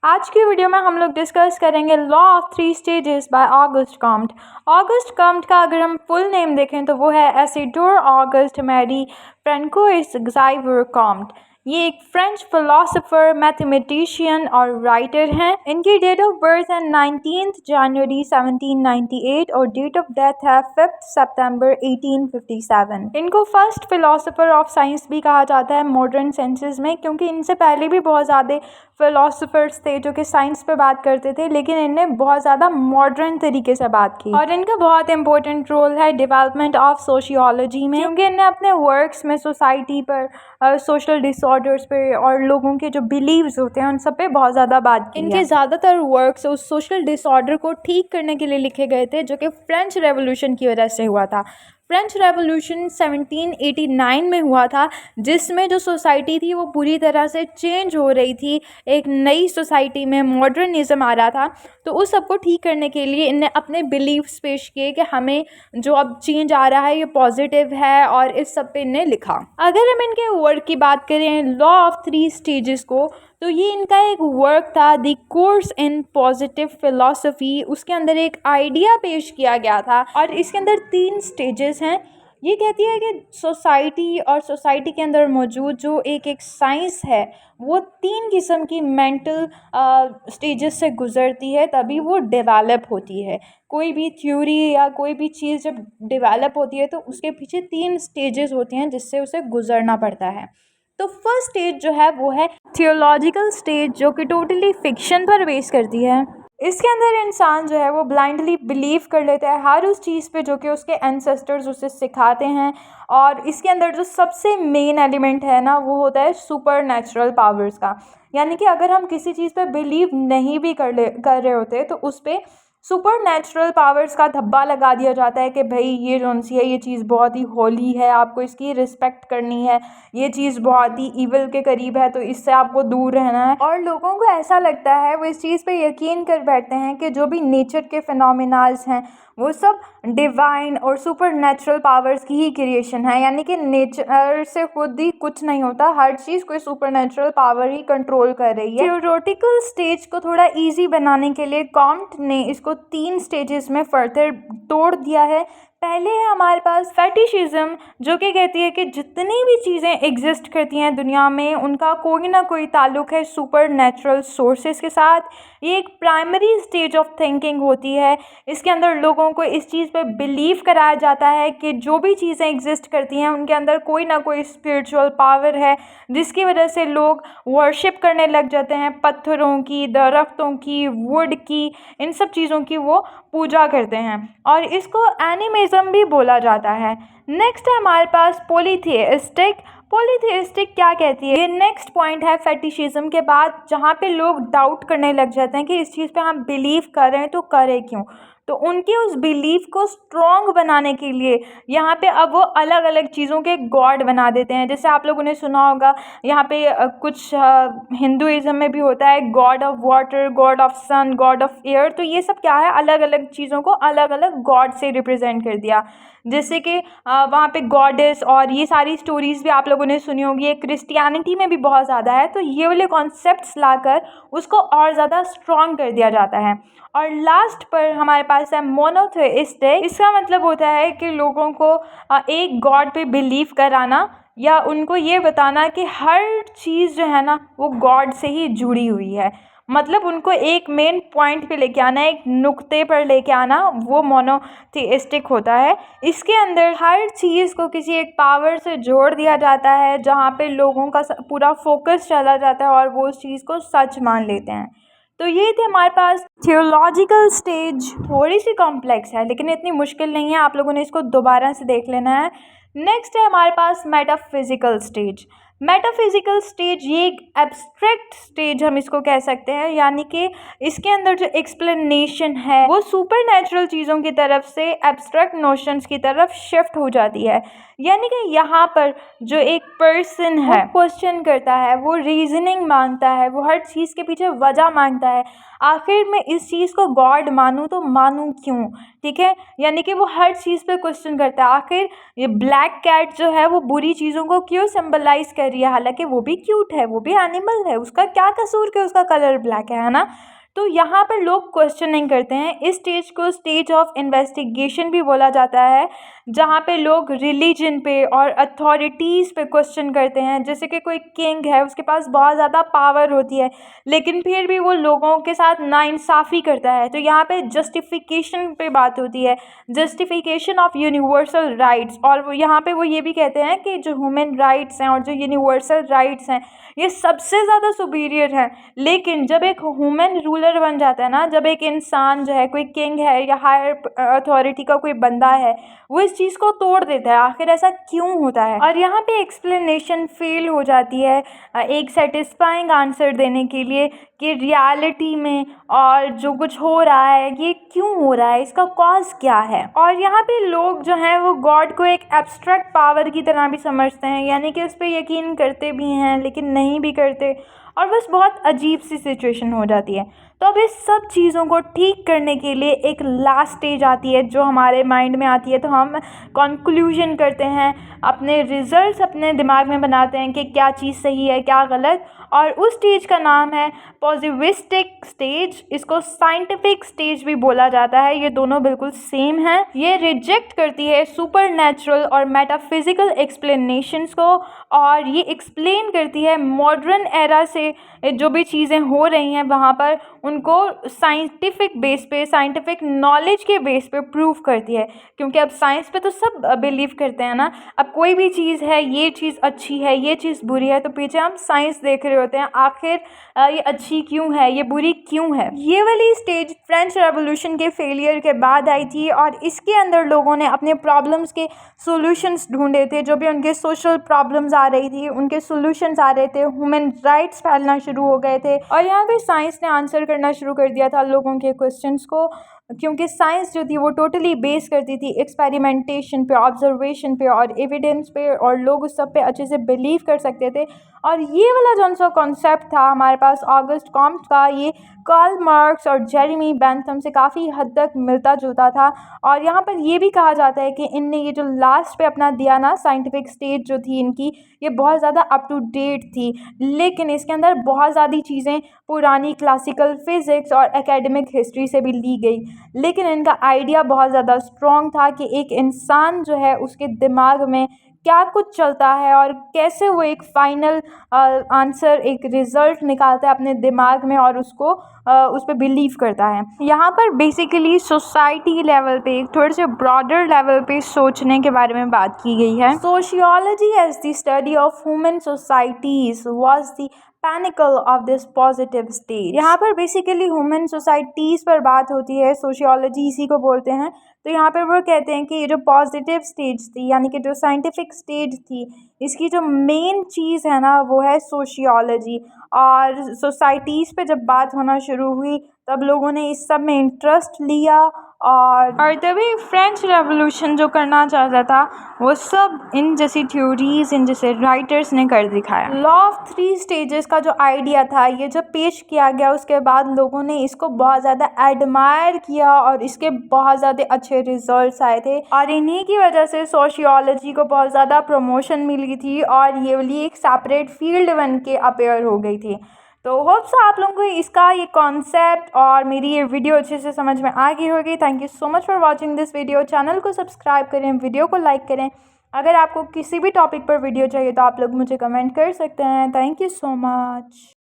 आज की वीडियो में हम लोग डिस्कस करेंगे law of three stages by Auguste Comte. Auguste Comte का अगर हम फुल नेम देखें तो वो है Isidore Auguste Marie Francois Xavier Comte. ये एक फ्रेंच फिलोसोफर, मैथमेटिशियन और राइटर हैं। इनकी डेट ऑफ बर्थ है 19 जनवरी 1798 और डेट ऑफ डेथ है 5 सितंबर 1857। इनको फर्स्ट फिलोसोफर ऑफ साइंस भी कहा जाता है मॉडर्न सेंसेस में, क्योंकि इनसे पहले भी बहुत ज़्यादा फिलोसोफर्स थे जो कि साइंस पे बात करते थे, लेकिन इनने बहुत ज़्यादा मॉडर्न तरीके से बात की। और इनका बहुत इंपॉर्टेंट रोल है डेवलपमेंट ऑफ सोशियोलॉजी में, क्योंकि इन्हें अपने वर्क्स में सोसाइटी पर, सोशल डिसऑर्डर्स पे और लोगों के जो बिलीव्स होते हैं उन सब पे बहुत ज़्यादा बात की। इनके ज़्यादातर वर्क्स उस सोशल डिसऑर्डर को ठीक करने के लिए लिखे गए थे जो कि फ्रेंच रेवोल्यूशन की वजह से हुआ था। फ्रेंच रेवोल्यूशन 1789 में हुआ था, जिसमें जो सोसाइटी थी वो पूरी तरह से चेंज हो रही थी। एक नई सोसाइटी में मॉडर्निज्म आ रहा था, तो उस सब को ठीक करने के लिए इनने अपने बिलीव्स पेश किए कि हमें जो अब चेंज आ रहा है ये पॉजिटिव है, और इस सब पे इनने लिखा। अगर हम इनके वर्क की बात करें लॉ ऑफ थ्री स्टेजेस को, तो ये इनका एक वर्क था the course in positive philosophy. उसके अंदर एक आइडिया पेश किया गया था और इसके अंदर 3 स्टेजेस हैं। ये कहती है कि सोसाइटी और सोसाइटी के अंदर मौजूद जो एक साइंस है वो 3 किस्म की मेंटल स्टेजेस से गुजरती है, तभी वो डेवलप होती है। कोई भी थ्योरी या कोई भी चीज़ जब डेवलप होती है तो उसके पीछे 3 स्टेजेस होती हैं जिससे उसे गुजरना पड़ता है। तो फर्स्ट स्टेज जो है वो है थियोलॉजिकल स्टेज, जो कि टोटली फिक्शन पर बेस करती है। इसके अंदर इंसान जो है वो ब्लाइंडली बिलीव कर लेता है हर उस चीज़ पे जो कि उसके एंसेस्टर्स उसे सिखाते हैं। और इसके अंदर जो सबसे मेन एलिमेंट है ना वो होता है सुपर नेचुरल पावर्स का। यानी कि अगर हम किसी चीज़ पे बिलीव नहीं भी कर रहे होते तो उस पर सुपर नेचुरल पावर्स का धब्बा लगा दिया जाता है कि भाई ये कौन सी है, ये चीज़ बहुत ही होली है, आपको इसकी रिस्पेक्ट करनी है, ये चीज़ बहुत ही इविल के करीब है तो इससे आपको दूर रहना है। और लोगों को ऐसा लगता है, वो इस चीज़ पे यकीन कर बैठते हैं कि जो भी नेचर के फिनोमिनाल्स हैं वो सब डिवाइन और सुपर नेचुरल पावर्स की ही क्रिएशन है। यानी कि नेचर से खुद ही कुछ नहीं होता, हर चीज़ कोई सुपर नेचुरल पावर ही कंट्रोल कर रही है। थियोरेटिकल स्टेज को थोड़ा इजी बनाने के लिए कॉम्ट ने इसको 3 स्टेजेस में फर्दर तोड़ दिया है। पहले है हमारे पास फेटिशिज्म, जो कि कहती है कि जितनी भी चीज़ें एग्जिस्ट करती हैं दुनिया में उनका कोई ना कोई ताल्लुक है सुपर नेचुरल सोर्सेज के साथ। ये एक प्राइमरी स्टेज ऑफ थिंकिंग होती है। इसके अंदर लोगों को इस चीज़ पे बिलीव कराया जाता है कि जो भी चीज़ें एग्जिस्ट करती हैं उनके अंदर कोई ना कोई स्पिरिचुअल पावर है, जिसकी वजह से लोग वर्शिप करने लग जाते हैं। पत्थरों की, दरख्तों की, वुड की, इन सब चीज़ों की वो पूजा करते हैं और इसको एनिमिज्म भी बोला जाता है। नेक्स्ट है हमारे पास पॉलीथियस्टिक। पॉलीथियस्टिक क्या कहती है? ये नेक्स्ट पॉइंट है फेटिशिज्म के बाद, जहाँ पे लोग डाउट करने लग जाते हैं कि इस चीज़ पे हम बिलीव कर रहे हैं तो करें क्यों। तो उनके उस बिलीफ को स्ट्रॉन्ग बनाने के लिए यहाँ पे अब वो अलग अलग चीज़ों के गॉड बना देते हैं। जैसे आप लोगों ने सुना होगा यहाँ पे कुछ हिंदुइज्म में भी होता है god of water, god of sun, god of air. तो ये सब क्या है, अलग अलग चीज़ों को अलग अलग गॉड से रिप्रेजेंट कर दिया। जैसे कि वहाँ पे गॉडेस और ये सारी स्टोरीज़ भी आप लोगों ने सुनी होगी। ये क्रिश्चियनिटी में भी बहुत ज़्यादा है, तो ये वाले कॉन्सेप्ट्स लाकर उसको और ज़्यादा स्ट्रॉन्ग कर दिया जाता है। और लास्ट पर हमारे पास है मोनोथेइस्टिक। इसका मतलब होता है कि लोगों को एक गॉड पे बिलीव कराना या उनको ये बताना कि हर चीज़ जो है ना वो गॉड से ही जुड़ी हुई है। मतलब उनको एक मेन पॉइंट पे लेके आना, एक नुक्ते पर लेके आना, वो मोनोथेइस्टिक होता है। इसके अंदर हर चीज़ को किसी एक पावर से जोड़ दिया जाता है, जहाँ पे लोगों का पूरा फोकस चला जाता है और वो उस चीज़ को सच मान लेते हैं। तो ये थे हमारे पास थियोलॉजिकल स्टेज। थोड़ी सी कॉम्प्लेक्स है लेकिन इतनी मुश्किल नहीं है, आप लोगों ने इसको दोबारा से देख लेना है। नेक्स्ट है हमारे पास मेटाफिजिकल स्टेज। मेटाफिजिकल स्टेज ये एक एब्स्ट्रैक्ट स्टेज हम इसको कह सकते हैं, यानी कि इसके अंदर जो एक्सप्लेनेशन है वो सुपर नेचुरल चीज़ों की तरफ से एब्स्ट्रैक्ट नोशंस की तरफ शिफ्ट हो जाती है। यानी कि यहाँ पर जो एक पर्सन है क्वेश्चन करता है, वो रीजनिंग मांगता है, वो हर चीज़ के पीछे वजह मांगता है, आखिर मैं इस चीज़ को गॉड मानूं तो मानूं क्यों। ठीक है, यानी कि वो हर चीज़ पे क्वेश्चन करता है, आखिर ये ब्लैक कैट जो है वो बुरी चीज़ों को क्यों सिंबलाइज कर रही है, हालांकि वो भी क्यूट है, वो भी एनिमल है, उसका क्या कसूर कि उसका कलर ब्लैक है ना। तो यहाँ पर लोग क्वेश्चन नहीं करते हैं। इस स्टेज को स्टेज ऑफ इन्वेस्टिगेशन भी बोला जाता है, जहाँ पे लोग रिलीजन पे और अथॉरिटीज़ पे क्वेश्चन करते हैं। जैसे कि कोई किंग है, उसके पास बहुत ज़्यादा पावर होती है, लेकिन फिर भी वो लोगों के साथ नाइंसाफ़ी करता है। तो यहाँ पे जस्टिफिकेशन पे बात होती है, जस्टिफिकेशन ऑफ यूनिवर्सल राइट्स। और वो यहाँ पे वो ये भी कहते हैं कि जो ह्यूमन राइट्स हैं और जो यूनिवर्सल राइट्स हैं, ये सबसे ज़्यादा सुपीरियर है। लेकिन जब एक ह्यूमन रूलर बन जाता है ना, जब एक इंसान जो है, कोई किंग है या हायर अथॉरिटी का कोई बंदा है, वो इस चीज़ को तोड़ देता है। आखिर ऐसा क्यों होता है? और यहाँ पे एक्सप्लेनेशन फेल हो जाती है एक सेटिस्फाइंग आंसर देने के लिए कि रियलिटी में और जो कुछ हो रहा है ये क्यों हो रहा है, इसका कॉज क्या है। और यहाँ पे लोग जो हैं वो गॉड को एक एब्स्ट्रैक्ट पावर की तरह भी समझते हैं, यानी कि उस पर यकीन करते भी हैं लेकिन नहीं भी करते, और बस बहुत अजीब सी सिचुएशन हो जाती है। तो अब इस सब चीज़ों को ठीक करने के लिए एक लास्ट स्टेज आती है जो हमारे माइंड में आती है। तो हम कंक्लूजन करते हैं, अपने रिजल्ट्स अपने दिमाग में बनाते हैं कि क्या चीज़ सही है क्या गलत, और उस स्टेज का नाम है पॉजिटिविस्टिक स्टेज। इसको साइंटिफिक स्टेज भी बोला जाता है, ये दोनों बिल्कुल सेम हैं। ये रिजेक्ट करती है सुपरनैचुरल और मेटाफिजिकल एक्सप्लेनेशंस को, और ये एक्सप्लेन करती है मॉडर्न एरा से जो भी चीज़ें हो रही हैं वहाँ पर, उनको साइंटिफिक बेस पे, साइंटिफिक नॉलेज के बेस पे प्रूव करती है। क्योंकि अब साइंस पे तो सब बिलीव करते हैं ना। अब कोई भी चीज़ है, ये चीज़ अच्छी है, ये चीज़ बुरी है, तो पीछे हम साइंस देख रहे होते हैं, आखिर ये अच्छी क्यों है, ये बुरी क्यों है। ये वाली स्टेज फ्रेंच रेवोल्यूशन के फेलियर के बाद आई थी, और इसके अंदर लोगों ने अपने प्रॉब्लम्स के सॉल्यूशंस ढूंढे थे। जो भी उनके सोशल प्रॉब्लम्स आ रही थी, उनके सॉल्यूशंस आ रहे थे, ह्यूमन राइट्स फैलना शुरू हो गए थे, और यहाँ पे साइंस ने आंसर करना शुरू कर दिया था लोगों के क्वेश्चंस को। क्योंकि साइंस जो थी वो टोटली बेस करती थी एक्सपेरिमेंटेशन पे, ऑब्जर्वेशन पे और एविडेंस पे, और लोग उस सब पे अच्छे से बिलीव कर सकते थे। और ये वाला जो सा कॉन्सेप्ट था हमारे पास ऑगस्ट कॉम्ट का, ये कार्ल मार्क्स और जेरेमी बेंथम से काफ़ी हद तक मिलता जुलता था। और यहाँ पर ये भी कहा जाता है कि इनने ये जो लास्ट पे अपना दिया ना साइंटिफिक स्टेज जो थी इनकी, ये बहुत ज़्यादा अप टू डेट थी, लेकिन इसके अंदर बहुत ज़्यादा चीज़ें पुरानी क्लासिकल फिज़िक्स और एकेडमिक हिस्ट्री से भी ली गई। लेकिन इनका आइडिया बहुत ज़्यादा स्ट्रॉन्ग था कि एक इंसान जो है उसके दिमाग में क्या कुछ चलता है और कैसे वो एक फाइनल आंसर, एक रिज़ल्ट निकालता है अपने दिमाग में और उसको उस पर बिलीव करता है। यहाँ पर बेसिकली सोसाइटी लेवल पे, एक थोड़े से ब्रॉडर लेवल पे सोचने के बारे में बात की गई है। Sociology as the study of human societies was the pinnacle of this positive stage. यहाँ पर बेसिकली ह्यूमन सोसाइटीज़ पर बात होती है, सोशियोलॉजी इसी को बोलते हैं। तो यहाँ पर वो कहते हैं कि ये जो पॉजिटिव स्टेज थी, यानी कि जो साइंटिफिक स्टेज थी, इसकी जो मेन चीज़ है ना वो है सोशियोलॉजी। और सोसाइटीज़ पे जब बात होना शुरू हुई तब लोगों ने इस सब में इंटरेस्ट लिया, और तभी फ्रेंच रेवोल्यूशन जो करना चाहता था वो सब इन जैसी थ्योरीज, इन जैसे राइटर्स ने कर दिखाया। लॉ ऑफ 3 स्टेजेस का जो आइडिया था, ये जब पेश किया गया उसके बाद लोगों ने इसको बहुत ज़्यादा एडमायर किया और इसके बहुत ज़्यादा अच्छे रिजल्ट्स आए थे, और इन्हीं की वजह से सोशियोलॉजी को बहुत ज़्यादा प्रमोशन मिली थी और ये वाली एक सेपरेट फील्ड बन के अपेयर हो गई थी। तो होप्स आप लोगों को इसका ये कॉन्सेप्ट और मेरी ये वीडियो अच्छे से समझ में आ गई होगी। Thank you so much for watching this video. Channel को सब्सक्राइब करें, वीडियो को लाइक करें। अगर आपको किसी भी टॉपिक पर वीडियो चाहिए तो आप लोग मुझे कमेंट कर सकते हैं। Thank you so much.